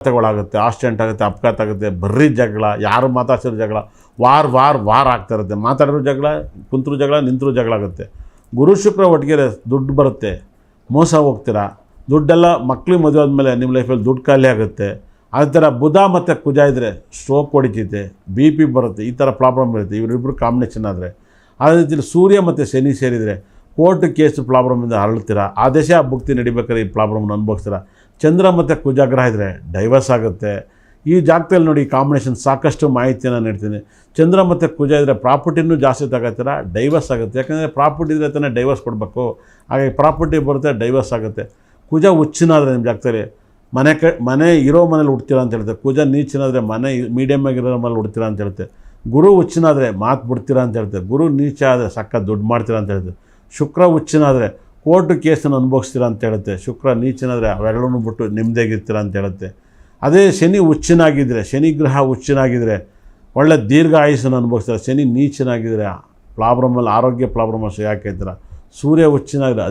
ಅಪಘಾತಗಳಾಗುತ್ತೆ, accident ಆಗುತ್ತೆ, ಅಪಘಾತ ಆಗುತ್ತೆ, ಬರ್ರಿ ಜಗಳ, ಯಾರು ಮಾತಾಡ್ಸಿರೋ ಜಗಳ, ವಾರ್ ಆಗ್ತಾ ಇರುತ್ತೆ. ಮಾತಾಡಿರೋ ಜಗಳ, ಕುಂತರು ಜಗಳ, ನಿಂತರೂ ಜಗಳ ಆಗುತ್ತೆ. ಗುರು ಶುಕ್ರ ಒಟ್ಟಿಗೆ ದುಡ್ಡು ಬರುತ್ತೆ, ಮೋಸ ಹೋಗ್ತೀರಾ. ದುಡ್ಡೆಲ್ಲ ಮಕ್ಳಿಗೆ ಮದುವೆ ಆದಮೇಲೆ ನಿಮ್ಮ ಲೈಫಲ್ಲಿ ದುಡ್ಡು ಖಾಲಿ ಆಗುತ್ತೆ. ಅದೇ ಥರ ಬುಧ ಮತ್ತು ಕುಜ ಇದ್ದರೆ ಸ್ಟ್ರೋಕ್ ಹೊಡಿತೈತೆ, BP ಬರುತ್ತೆ, ಈ ಥರ ಪ್ರಾಬ್ಲಮ್ ಇರುತ್ತೆ ಇವರಿಬ್ಬರು ಕಾಂಬಿನೇಷನ್ ಆದರೆ. ಅದೇ ರೀತಿಯಲ್ಲಿ ಸೂರ್ಯ ಮತ್ತು ಶನಿ ಸೇರಿದರೆ ಕೋರ್ಟ್ ಕೇಸು ಪ್ರಾಬ್ಲಮಿಂದ ಹರಳ್ತೀರಾ. ಆದೇಶ ಭುಕ್ತಿ ನಡಿಬೇಕಾದ್ರೆ ಈ ಪ್ರಾಬ್ಲಮ್ನ ಅನುಭವಿಸ್ತೀರಾ. ಚಂದ್ರ ಮತ್ತು ಕುಜ ಗ್ರಹ ಇದ್ದರೆ ಡೈವರ್ಸ್ ಆಗುತ್ತೆ. ಈ ಜಾಗದಲ್ಲಿ ನೋಡಿ ಕಾಂಬಿನೇಷನ್ ಸಾಕಷ್ಟು ಮಾಹಿತಿಯನ್ನು ನೀಡ್ತೀನಿ. ಚಂದ್ರ ಮತ್ತು ಕುಜ ಇದ್ದರೆ ಪ್ರಾಪರ್ಟಿನೂ ಜಾಸ್ತಿ ತಗೋತೀರಾ, ಡೈವರ್ಸ್ ಆಗುತ್ತೆ. ಯಾಕಂದರೆ ಪ್ರಾಪರ್ಟಿ ಇದ್ದರೆ ತಾನೇ ಡೈವರ್ಸ್ ಕೊಡಬೇಕು, ಹಾಗಾಗಿ ಪ್ರಾಪರ್ಟಿ ಬರುತ್ತೆ, ಡೈವರ್ಸ್ ಆಗುತ್ತೆ. ಕುಜ ಹುಚ್ಚಿನಾದರೆ ನಿಮ್ಮ ಜಾಗದಲ್ಲಿ ಮನೆ ಇರೋ ಮನೇಲಿ ಹುಡ್ತೀರಾ ಅಂತ ಹೇಳ್ತಾರೆ. ಕುಜ ನೀಚಿನಾದರೆ ಮನೆ ಮೀಡಿಯಮ್ ಆಗಿರೋ ಮನೇಲಿ ಹುಡ್ತೀರಾ ಅಂತ ಹೇಳ್ತೆ. ಗುರು ಹುಚ್ಚಿನಾದರೆ ಮಾತು ಬಿಡ್ತೀರಾ ಅಂತ ಹೇಳ್ತಾರೆ. ಗುರು ನೀಚ ಆದರೆ ಸಕ್ಕ ದುಡ್ಡು ಮಾಡ್ತೀರಾ ಅಂತ ಹೇಳ್ತಾರೆ. ಶುಕ್ರ ಹುಚ್ಚಿನಾದರೆ ಕೋರ್ಟ್ ಕೇಸನ್ನು ಅನುಭವಿಸ್ತೀರಾ ಅಂತ ಹೇಳುತ್ತೆ. ಶುಕ್ರ ನೀಚನಾದರೆ ಅವೆರಡನ್ನೂ ಬಿಟ್ಟು ನೆಮ್ಮದಿಯಾಗಿರ್ತೀರಾ ಅಂತ ಹೇಳುತ್ತೆ. ಅದೇ ಶನಿ ಹುಚ್ಚಿನಾಗಿದ್ದರೆ, ಶನಿ ಗ್ರಹ ಹುಚ್ಚಿನಾಗಿದ್ದರೆ ಒಳ್ಳೆ ದೀರ್ಘ ಆಯುಸ್ಸನ್ನು ಅನುಭವಿಸ್ತಾರೆ. ಶನಿ ನೀಚನಾಗಿದ್ದರೆ ಪ್ರಾಬ್ಲಮಲ್ಲಿ ಆರೋಗ್ಯ ಪ್ರಾಬ್ಲಮಲ್ಲಿ ಸಿಗಾಕೈತೀರ. ಸೂರ್ಯ ಹುಚ್ಚಿನಾಗಿದ್ರೆ